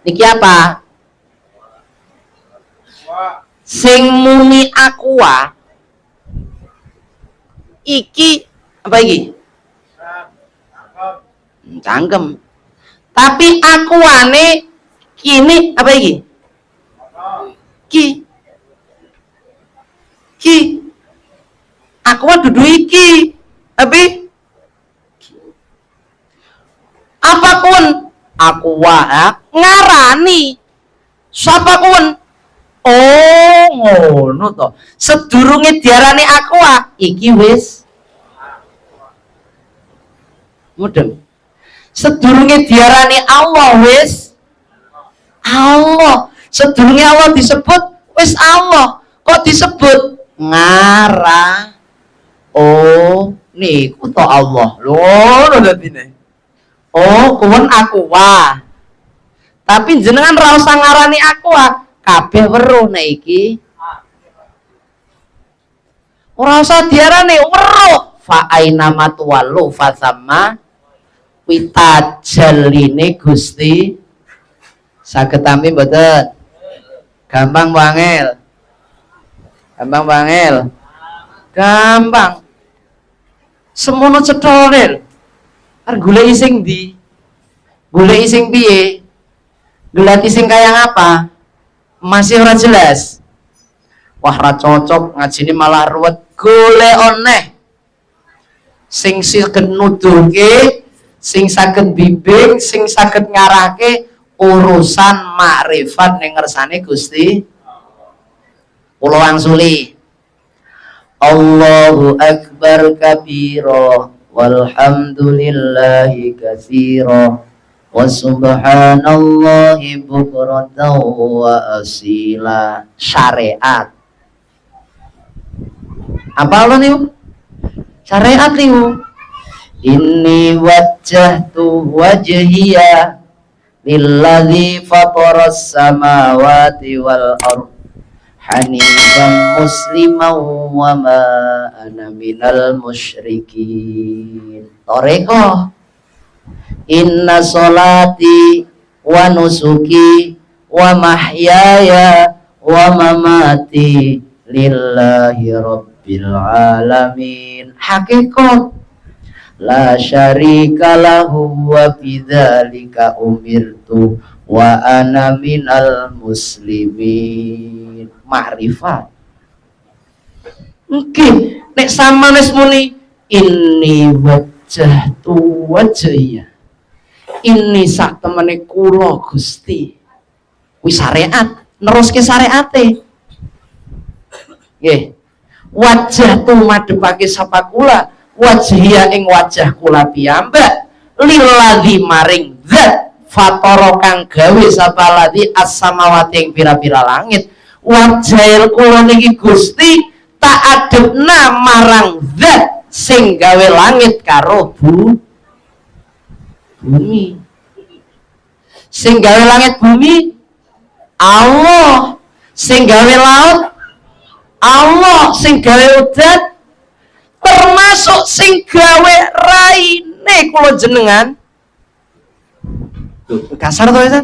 Niki apa? Sing muni aqua iki apa iki? Cangkem. Tapi aquane kini apa iki? Ki. Aqua dudu iki. Tapi apapun aqua ngarani sapa kun. Oh ngono to. Sedurunge diarani aqua iki wis mudeng. Sedurunge diarani Allah wis Allah. Sedurunge Allah disebut wis Allah. Kok disebut ngara? Oh niku to Allah. Lho dadine. Oh kuwen aqua. Tapi jenengan ra usah ngarani aqua. Kabeh weruh nek iki. Ora usah diarani weruh. Fa aina matwallu fa samma witajalline Gusti. Saged tampi mboten? Gampang bangel. Gampang bangel. Gampang. Semono cetholil. Arep goleki sing ndi? Goleki sing piye? Goleki sing kaya ngapa? Masih ora jelas. Wah ra cocok ngajine malah ruwet. Golek oneh sing saged nuduhke, sing saged bimbing, sing saged ngarahke urusan makrifat ning ngersane Gusti. Kula wangsuli. Allahu akbar kabira walhamdulillahi katsira wa subhanallahi bukratan wa asila. Syariat apa lo nih? Syariat nih. Inni wajjahtu wajhiya lilladzi fataras samawati wal ardh hanifan musliman wa ma ana minal musyrikin. Toreko. Inna sholati wa nusuki wa mahyaya wa mamati lillahi rabbil alamin. Hakikat la syarika lahu wa bidzalika umirtu wa ana minal muslimin. Makrifat. Oke, nek sama nes muni inni wajjahtu wajhiya. Ini sak temene kula Gusti. Kuwi syariat, neruske syariate. Nggih. Wajah tu madhepake sapa kula, wajhiya ing wajah kula piyambak lilladzi maring zat fatara kang gawe sapa ladzi as-samawati ing pira-pira langit. Wajah kula niki Gusti tak adepna marang zat sing gawe langit karo bumi. Sing gawe langit bumi Allah, sing gawe laut Allah, sing gawe udan termasuk sing gawe raine kula jenengan. Kasar to ya?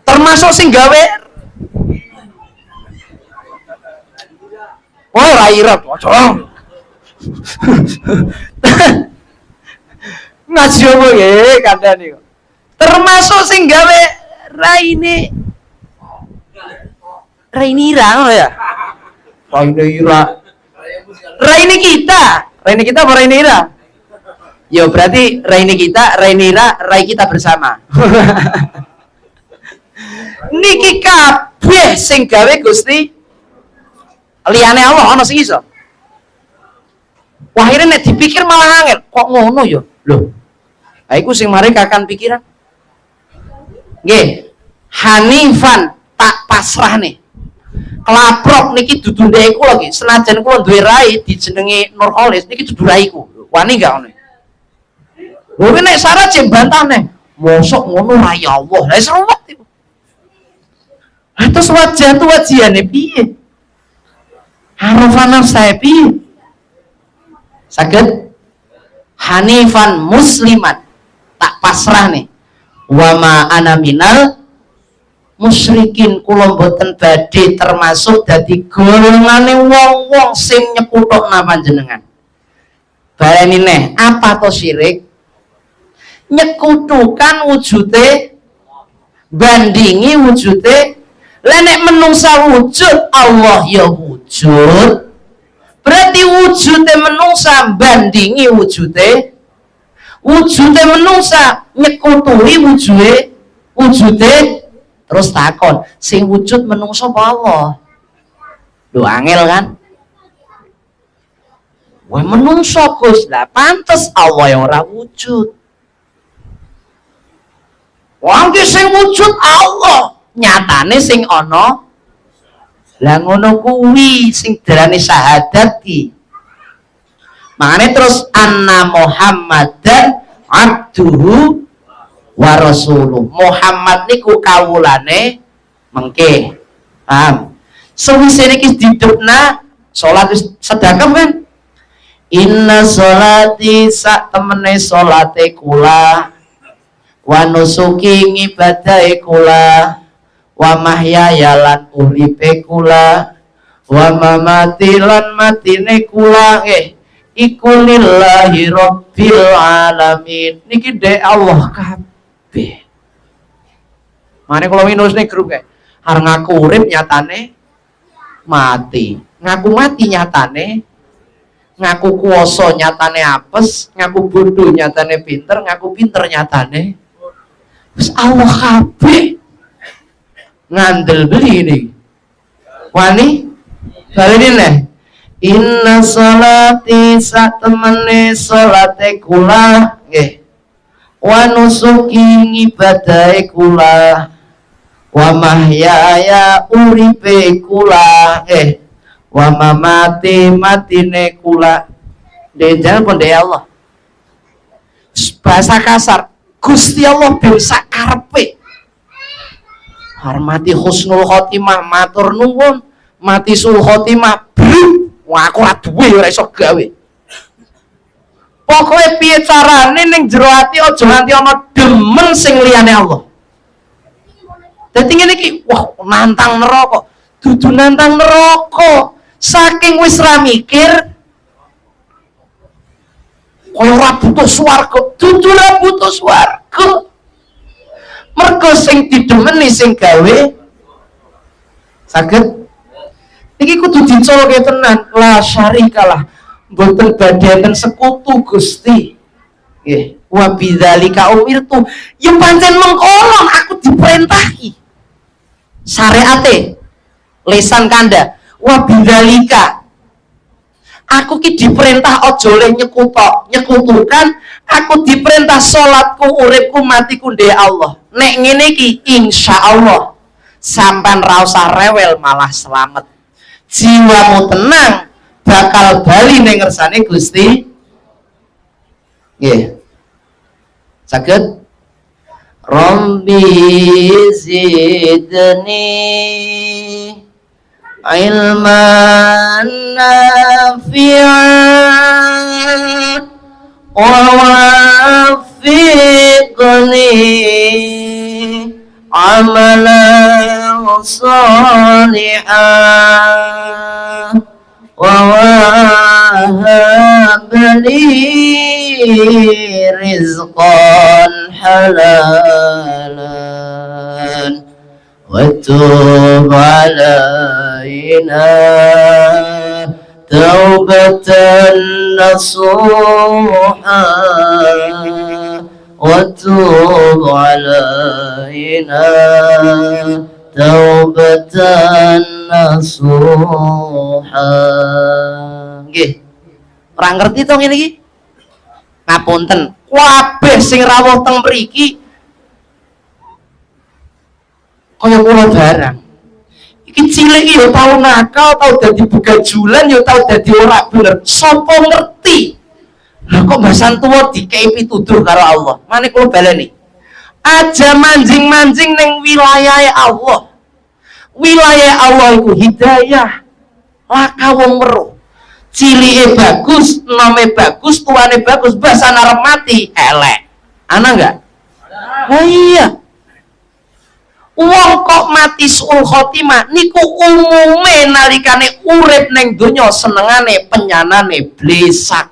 Termasuk sing gawe oh rairat cocok. Ngaji opo nggih kandhane kok. Termasuk sing gawe raine Rainira ngono ya. Raine kita apa Rainira? Ya berarti Raine kita, Rainira, Rai kita bersama. Niki kabeh sing gawe Gusti. Liyane Allah ana sing iso. Wah, akhirnya nek dipikir malah angel. Kok ngono ya? Loh. Ha iku sing mari kakan pikiran. Nggih. Hanifan tak pasrah nih. Kelaprok niki dudu ndekku lagi. Senajan kula duwe rai dijenengi Nurholis niki dudu raiku. Wani gak ngono. Lho nek syarat jek bantah nih. Mosok ngono rai Allah. Lah seruwet iku. Terus wajah tu wajihane piye? Harafan saya piye? Saged hanifan musliman tak pasrah nih wa ma ana minal musyrikin, kula mboten badhe termasuk dadi golongane wong-wong sing nyekuthukna panjenengan. Baleni neh, apa to syirik? Nyekutukan wujude, bandingi wujude. Lah nek menungsa wujud, Allah ya wujud, berarti wujude menungsa bandingi wujude, wujude menungsa nyekutuhi wujude. Terus takon, sing wujud menungsa apa Allah? Lho angel kan? Wah menungsa Gus, lah pantes Allah yang ora wujud. Wong ki sing wujud Allah, nyatane sing ana. Lah ngono kuwi sing darane syahadat ki. Makane terus anna Muhammadan abduhu wa rasuluh. Muhammad niku kawulane mengke. Paham? Sewise niki didupna salat sedekah kan? Inna sholati sak temene salate kula, wa nusuki ngibadahe kula, wa mahyaya lan uripe kula, wa mamati lan matine kula iku lillahi rabbil alamin. Niki de Allah kabeh. Mane kula winus ning grup kae arep ngaku urip nyatane mati, ngaku mati nyatane, ngaku kuwasa nyatane apes, ngaku bodoh nyatane pinter, ngaku pinter nyatane wis Allah kabeh. Ngandel beli ini wani baleni neh, inna sholati satemene salate kula nggih, wa nusuki ngibadahe kula, wa mahyaya uripe kula wa mamati matine kula. Denjal pondhe Allah. Bahasa kasar, Gusti Allah ben sak karepe. Hormati husnul khotimah, matur nuwun. Mati sul khotimah, wah aku ora duwe ora iso gawe. Pokoke piye carane ning jero ati aja nganti ana demen sing liyane Allah. Dadi ngene iki, wah nantang neraka. Dudu nantang neraka. Saking wis ra mikir kaya ora butuh swarga, dudu ora butuh swarga. Mergo sing didemeni sing gawe saged iki kudu dicolke tenan, la syarikalah, mboten badhe enten sekutu Gusti. Nggih, wa bidzalika umirtu, ya pancen mengkono aku diperintahi. Syariate lesan kanda, wa bidzalika aku ki diperintah aja oleh nyekutukan, aku diperintah salatku, uripku, matiku ndek Allah. Nek ngene iki insyaallah sampean ra usah rewel, malah selamat. Jiwamu tenang, bakal bali ning ngersane Gusti. Nggih. Saged Rabbi zidni ilman nafi'an wa wafiqni amalan salihan wa wahabli rizqan halalan wa tub alaina taubatan nasuha wa tub alaina taubatan nasuha. Nggih, ora ngerti to ngene iki? Ngapunten, kabeh sing rawuh teng mriki kaya kula barang. Iki cilik iki ya tau nakal, tau dadi begajulan, ya tau dadi ora bener. Sapa ngerti? Lah kok mbasan tuwa dikei pituduh karo Allah. Mane kula baleni. Aja manjing-manjing ning wilayahe Allah. Wilayah Allah iku hidayah. Laka wong weruh. Cilike bagus, nome bagus, tuane bagus, basan arep mati elek. Ana enggak? Lah iya. Wong kok mati suul khotimah niku umume nalikane urip ning donya senengane penyanane blesak.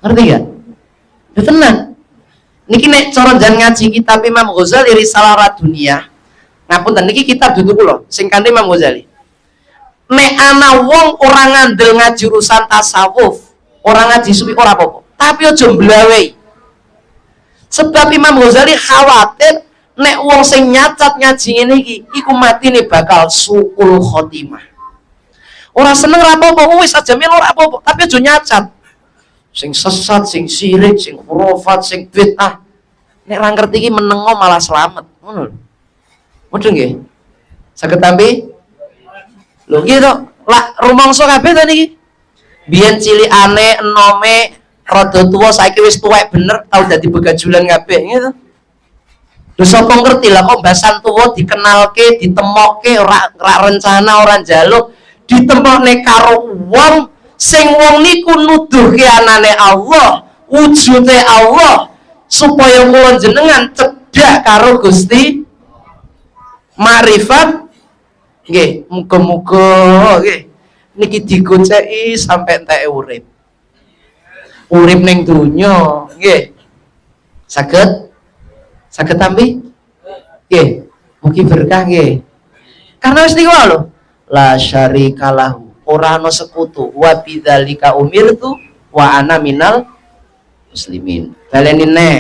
Ngerti gak? Ya tenang. Niki nek cara jan ngaji kitab Imam Ghazali Risalah Dunia. Ngapunten niki kitab duduk kula sing kanthi Imam Ghazali. Nek ana wong ora ngandel ngaji urusan tasawuf, ora ngaji sufi ora apa-apa. Tapi aja mblawe. Sebab Imam Ghazali khawatir nek wong sing nyacat ngaji ngene iki iku matine bakal suul khotimah. Ora seneng ora apa-apa, wis aja melu ora apa-apa, tapi aja nyacat. Sing sesat, sing syirik, sing khurafat, sing bid'ah. Nek ra ngerti iki menengo malah selamat. Ngono lho. Mudeng nggih? Saged tampi? Lho nggih to, lak rumangsa kabeh to niki. Biyen cilikane enome rada tuwa saiki wis tuwek bener tau dadi begajulan kabeh gitu. Lho sapa ngerti lah kok mbasan tuwa dikenalke, ditemokke ora rencana ora njaluk, ditemokne karo wong sing wong niku nuduhke anane Allah, wujude Allah supaya kula jenengan cedhak karo Gusti makrifat. Nggih, muga-muga nggih niki digoceki sampai entek urip. Urip ning donya nggih. Saged tampi? Nggih, mugi berkah nggih. Karena wis niku lho, la syarikalahu, ora ana sekutu, wa bidzalika umirtu wa ana minal muslimin. Baleni neh.